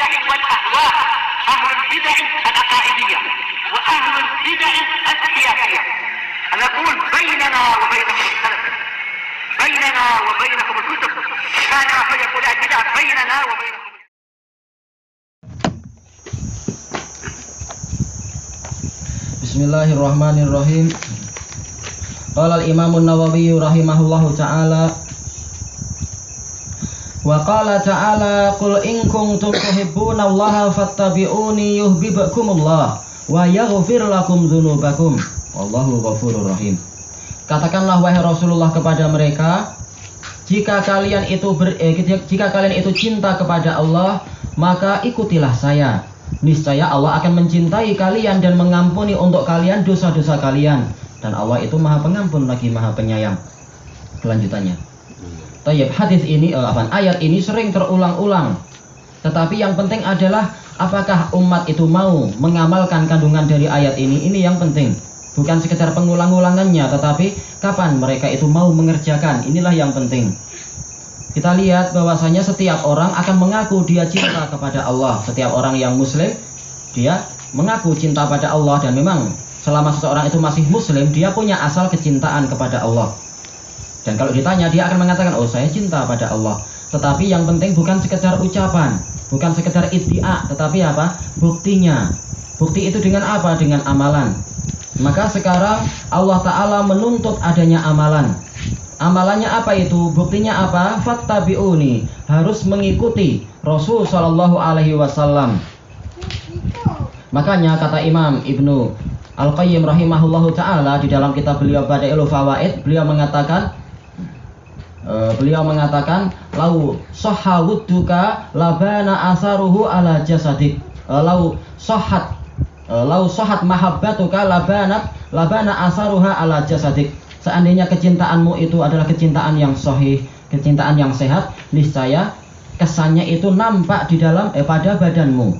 البدع والأهواء، أهل البدع العقائدية وأهل البدع السياسية. نقول بيننا وبينكم السلف، بيننا وبينكم الكتب، كان فيقول البدع بيننا وبينكم. Bismillahirrahmanirrahim. Qala al-Imam an-Nawawi rahimahullahu ta'ala wa qala ta'ala qul in kuntum tuhibbunallaha fattabi'uni yuhibbukumullah wa yaghfir lakum dzunubakum wallahu ghafurur rahim. Katakanlah wahai Rasulullah kepada mereka, jika kalian itu cinta kepada Allah, maka ikutilah saya. Niscaya Allah akan mencintai kalian dan mengampuni untuk kalian dosa-dosa kalian, dan Allah itu Maha Pengampun lagi Maha Penyayang. Kelanjutannya. Tayyib, hadis ini ayat ini sering terulang-ulang. Tetapi yang penting adalah apakah umat itu mau mengamalkan kandungan dari ayat ini. Ini yang penting. Bukan sekedar pengulang-ulangannya, tetapi kapan mereka itu mau mengerjakan. Inilah yang penting. Kita lihat bahwasanya setiap orang akan mengaku dia cinta kepada Allah. Setiap orang yang muslim, dia mengaku cinta pada Allah. Dan memang selama seseorang itu masih muslim, dia punya asal kecintaan kepada Allah. Dan kalau ditanya, dia akan mengatakan, oh saya cinta pada Allah. Tetapi yang penting bukan sekedar ucapan, bukan sekedar iddia, tetapi apa? Buktinya. Bukti itu dengan apa? Dengan amalan. Maka sekarang Allah Ta'ala menuntut adanya amalan. Amalannya apa itu? Buktinya apa? Fattabi'uni, harus mengikuti Rasul Shallallahu Alaihi Wasallam. Makanya kata Imam Ibnu Al-Qayyim rahimahullahu ta'ala di dalam kitab beliau Bada'iul Fawaid, beliau mengatakan lau sahha wudduka labana asaruhu ala jasadik, lau sahat mahabbatuka labana asaruha ala jasadik. Seandainya kecintaanmu itu adalah kecintaan yang sahih, kecintaan yang sehat, niscaya kesannya itu nampak di dalam pada badanmu.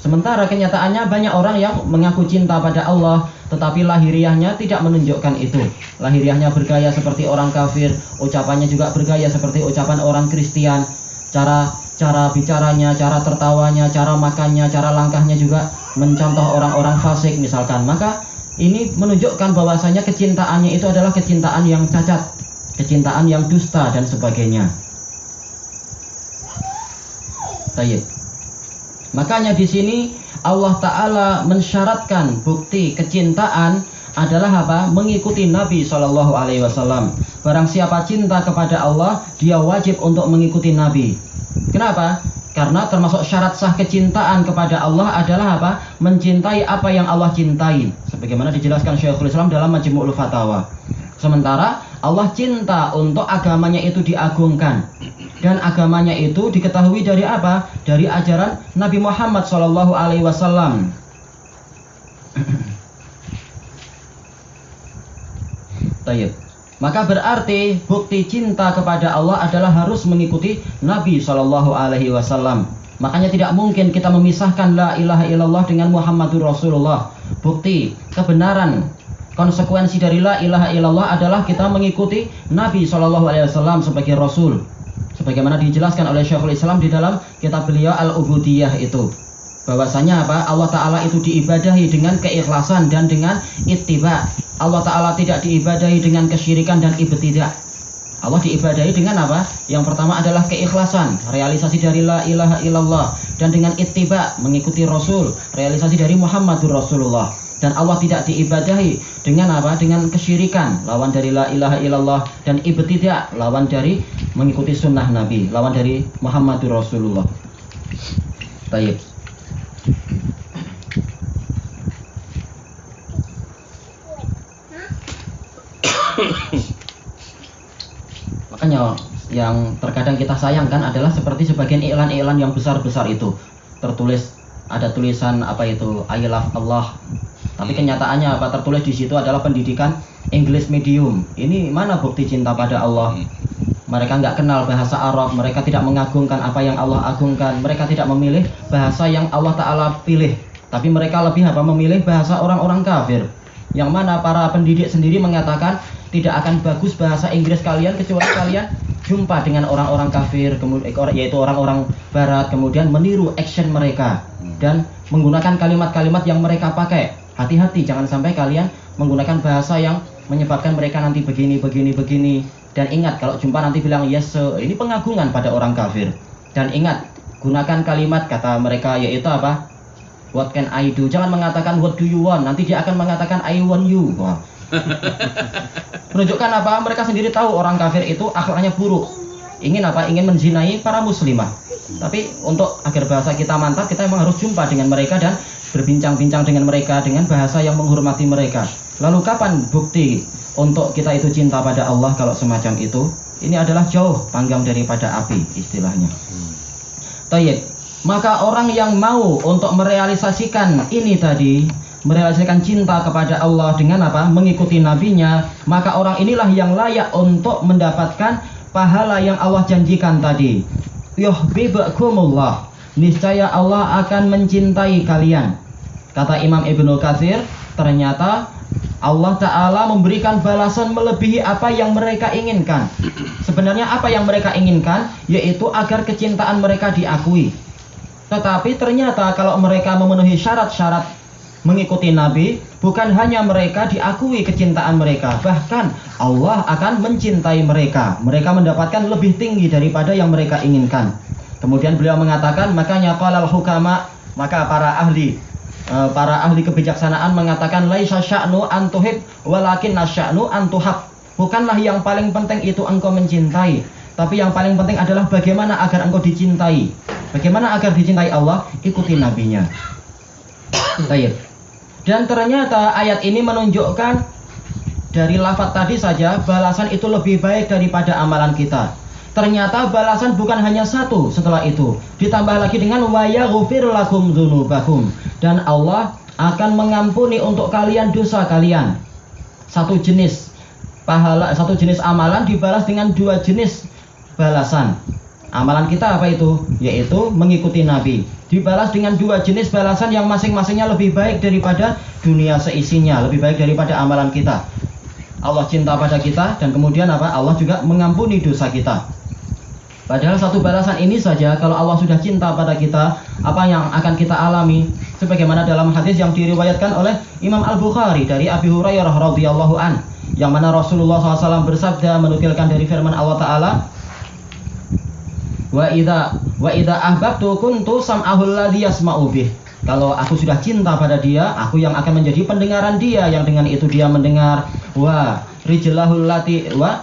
Sementara kenyataannya banyak orang yang mengaku cinta pada Allah, tetapi lahiriahnya tidak menunjukkan itu. Lahiriahnya bergaya seperti orang kafir, ucapannya juga bergaya seperti ucapan orang Kristen. Cara bicaranya, cara tertawanya, cara makannya, cara langkahnya juga mencontoh orang-orang fasik misalkan. Maka ini menunjukkan bahwasanya kecintaannya itu adalah kecintaan yang cacat, kecintaan yang dusta dan sebagainya. Tayyib. Makanya di sini Allah Ta'ala mensyaratkan bukti kecintaan adalah apa? Mengikuti Nabi Shallallahu Alaihi Wasallam. Barang siapa cinta kepada Allah, dia wajib untuk mengikuti Nabi. Kenapa? Karena termasuk syarat sah kecintaan kepada Allah adalah apa? Mencintai apa yang Allah cintai. Sebagaimana dijelaskan Syekhul Islam dalam Majmu'ul Fatawa. Sementara Allah cinta untuk agamanya itu diagungkan. Dan agamanya itu diketahui dari apa? Dari ajaran Nabi Muhammad SAW. Tayyib. Maka berarti bukti cinta kepada Allah adalah harus mengikuti Nabi SAW. Makanya tidak mungkin kita memisahkan la ilaha illallah dengan Muhammadur Rasulullah. Bukti kebenaran, konsekuensi dari la ilaha illallah adalah kita mengikuti Nabi SAW sebagai Rasul. Sebagaimana dijelaskan oleh Syekhul Islam di dalam kitab beliau Al-Ubudiyah itu. Bahwasanya apa? Allah Ta'ala itu diibadahi dengan keikhlasan dan dengan ittiba. Allah Ta'ala tidak diibadahi dengan kesyirikan dan ibtidah. Allah diibadahi dengan apa? Yang pertama adalah keikhlasan, realisasi dari la ilaha illallah, dan dengan ittiba, mengikuti Rasul, realisasi dari Muhammadur Rasulullah. Dan Allah tidak diibadahi dengan apa? Dengan kesyirikan, lawan dari la ilaha illallah, dan ibtidah, lawan dari mengikuti sunnah Nabi, lawan dari Muhammadur Rasulullah. Baik. Makanya yang terkadang kita sayangkan adalah seperti sebagian iklan-iklan yang besar-besar itu tertulis, ada tulisan apa itu, I love Allah. Tapi kenyataannya apa? Tertulis di situ adalah pendidikan English medium. Ini mana bukti cinta pada Allah? Mereka nggak kenal bahasa Arab, mereka tidak mengagungkan apa yang Allah agungkan, mereka tidak memilih bahasa yang Allah Ta'ala pilih, tapi mereka lebih apa? Memilih bahasa orang-orang kafir. Yang mana para pendidik sendiri mengatakan tidak akan bagus bahasa Inggris kalian kecuali kalian jumpa dengan orang-orang kafir, yaitu orang-orang barat, kemudian meniru action mereka dan menggunakan kalimat-kalimat yang mereka pakai. Hati-hati, jangan sampai kalian menggunakan bahasa yang menyebabkan mereka nanti begini. Dan ingat, kalau jumpa nanti bilang yes, ini pengagungan pada orang kafir. Dan ingat, gunakan kalimat kata mereka yaitu apa? What can I do? Jangan mengatakan what do you want. Nanti dia akan mengatakan I want you. Wah. Menunjukkan apa? Mereka sendiri tahu orang kafir itu akhlaknya buruk. Ingin apa? Ingin menzinai para muslimah. Tapi untuk agar bahasa kita mantap, kita memang harus jumpa dengan mereka dan berbincang-bincang dengan mereka dengan bahasa yang menghormati mereka. Lalu kapan bukti untuk kita itu cinta pada Allah kalau semacam itu? Ini adalah jauh panggang daripada api istilahnya. Tayyib. Maka orang yang mau untuk merealisasikan ini tadi, merealisasikan cinta kepada Allah dengan apa? Mengikuti nabinya, maka orang inilah yang layak untuk mendapatkan pahala yang Allah janjikan tadi. Yuhibbukumullah. Niscaya Allah akan mencintai kalian. Kata Imam Ibnu Katsir, ternyata Allah Ta'ala memberikan balasan melebihi apa yang mereka inginkan. Sebenarnya apa yang mereka inginkan yaitu agar kecintaan mereka diakui. Tetapi ternyata kalau mereka memenuhi syarat-syarat mengikuti Nabi, bukan hanya mereka diakui kecintaan mereka, bahkan Allah akan mencintai mereka. Mereka mendapatkan lebih tinggi daripada yang mereka inginkan. Kemudian beliau mengatakan, makanya qalal hukama, maka para ahli kebijaksanaan mengatakan laisa sya'nu an tuhib walakin nasya'nu an tuhab. Bukanlah yang paling penting itu engkau mencintai, tapi yang paling penting adalah bagaimana agar engkau dicintai. Bagaimana agar dicintai Allah? Ikuti nabinya. Baik. Dan ternyata ayat ini menunjukkan dari lafaz tadi saja balasan itu lebih baik daripada amalan kita. Ternyata balasan bukan hanya satu setelah itu. Ditambah lagi dengan wa yaghfir lakum dzunubakum, dan Allah akan mengampuni untuk kalian dosa kalian. Satu jenis pahala, satu jenis amalan dibalas dengan dua jenis balasan. Amalan kita apa itu? Yaitu mengikuti Nabi. Dibalas dengan dua jenis balasan yang masing-masingnya lebih baik daripada dunia seisinya, lebih baik daripada amalan kita. Allah cinta pada kita dan kemudian apa? Allah juga mengampuni dosa kita. Padahal satu balasan ini saja, kalau Allah sudah cinta pada kita, apa yang akan kita alami? Sebagaimana dalam hadis yang diriwayatkan oleh Imam Al-Bukhari dari Abi Hurairah radhiyallahu an, yang mana Rasulullah SAW bersabda menukilkan dari firman Allah Ta'ala, Wa idza ahbabtu kuntu sam'ahul ladzi yasma'u bih. Kalau aku sudah cinta pada dia, aku yang akan menjadi pendengaran dia, yang dengan itu dia mendengar. Wa rijlahul lati wa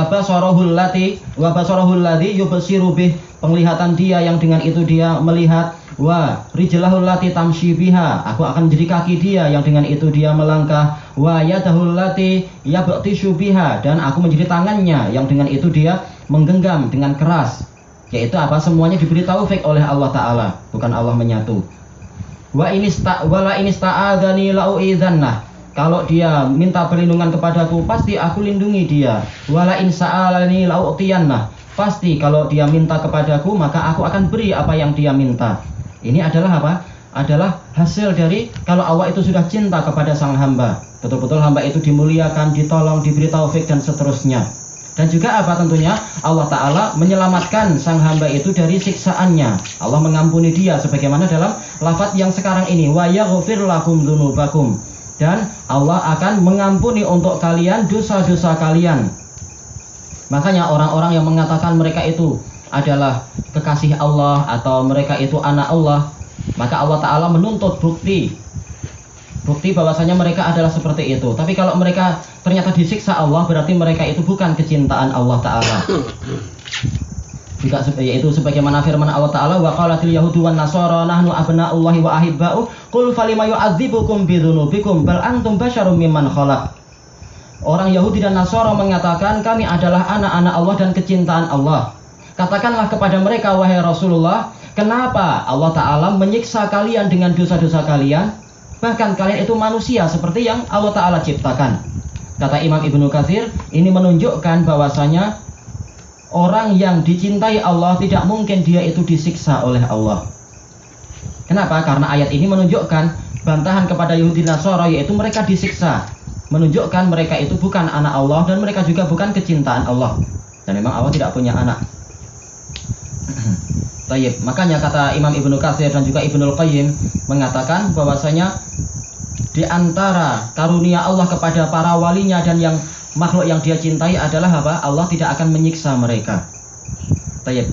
basarahul ladzi yubsiru bih. Penglihatan dia yang dengan itu dia melihat. Wa rijlahul lati tamshi biha. Aku akan menjadi kaki dia yang dengan itu dia melangkah. Wa yadahul lati yabtishu biha. Dan aku menjadi tangannya yang dengan itu dia menggenggam dengan keras. Yaitu apa? Semuanya diberi taufik oleh Allah Ta'ala, bukan Allah menyatu. Wa inista'adhani la'u'idzannah. Kalau dia minta perlindungan kepadaku, pasti aku lindungi dia. Wala insa'alani la'u'tiyannah. Pasti kalau dia minta kepadaku, maka aku akan beri apa yang dia minta. Ini adalah apa? Adalah hasil dari kalau Allah itu sudah cinta kepada sang hamba. Betul-betul hamba itu dimuliakan, ditolong, diberi taufik dan seterusnya. Dan juga apa tentunya Allah Ta'ala menyelamatkan sang hamba itu dari siksaannya. Allah mengampuni dia sebagaimana dalam lafaz yang sekarang ini, wa yaghfir lakum dzunubakum. Dan Allah akan mengampuni untuk kalian dosa-dosa kalian. Makanya orang-orang yang mengatakan mereka itu adalah kekasih Allah atau mereka itu anak Allah, maka Allah Ta'ala menuntut bukti bahwasanya mereka adalah seperti itu. Tapi kalau mereka ternyata disiksa Allah, berarti mereka itu bukan kecintaan Allah Ta'ala. Juga yaitu sebagaimana firman Allah Ta'ala, wa qalatil yahudu wan nasara nahnu abna'ullahi wa ahibba'u qul falima yu'adzibukum bidzunubikum bal antum basyarum mimman khalaq. Orang Yahudi dan Nasara mengatakan kami adalah anak-anak Allah dan kecintaan Allah. Katakanlah kepada mereka, wahai Rasulullah, kenapa Allah Ta'ala menyiksa kalian dengan dosa-dosa kalian? Bahkan kalian itu manusia seperti yang Allah Ta'ala ciptakan. Kata Imam Ibnu Katsir, ini menunjukkan bahwasanya orang yang dicintai Allah tidak mungkin dia itu disiksa oleh Allah. Kenapa? Karena ayat ini menunjukkan bantahan kepada Yahudi Nasara, yaitu mereka disiksa. Menunjukkan mereka itu bukan anak Allah dan mereka juga bukan kecintaan Allah. Dan memang Allah tidak punya anak. Tayyib. Makanya kata Imam Ibnu Katsir dan juga Ibnul Qayyim mengatakan bahwasanya di antara karunia Allah kepada para walinya dan yang makhluk yang dia cintai adalah apa? Allah tidak akan menyiksa mereka. Tayyib.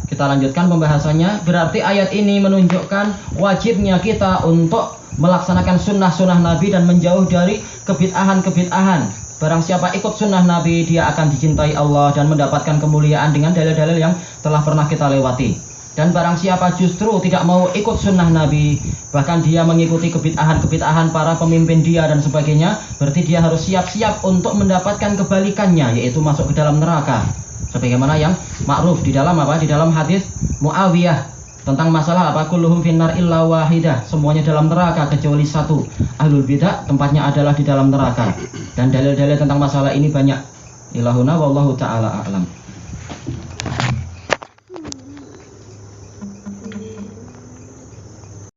Kita lanjutkan pembahasannya. Berarti ayat ini menunjukkan wajibnya kita untuk melaksanakan sunnah-sunnah Nabi dan menjauh dari kebid'ahan-kebid'ahan. Barang siapa ikut sunnah Nabi, dia akan dicintai Allah dan mendapatkan kemuliaan dengan dalil-dalil yang telah pernah kita lewati. Dan barang siapa justru tidak mau ikut sunnah Nabi, bahkan dia mengikuti kebid'ahan-kebid'ahan para pemimpin dia dan sebagainya, berarti dia harus siap-siap untuk mendapatkan kebalikannya, yaitu masuk ke dalam neraka. Sebagaimana yang ma'ruf di dalam apa? Di dalam hadis Muawiyah tentang masalah apa? Kulluhum finnar illa wahidah, semuanya dalam neraka kecuali satu. Ahlul bidah tempatnya adalah di dalam neraka. Dan dalil-dalil tentang masalah ini banyak. Ilahuna wallahu taala a'lam.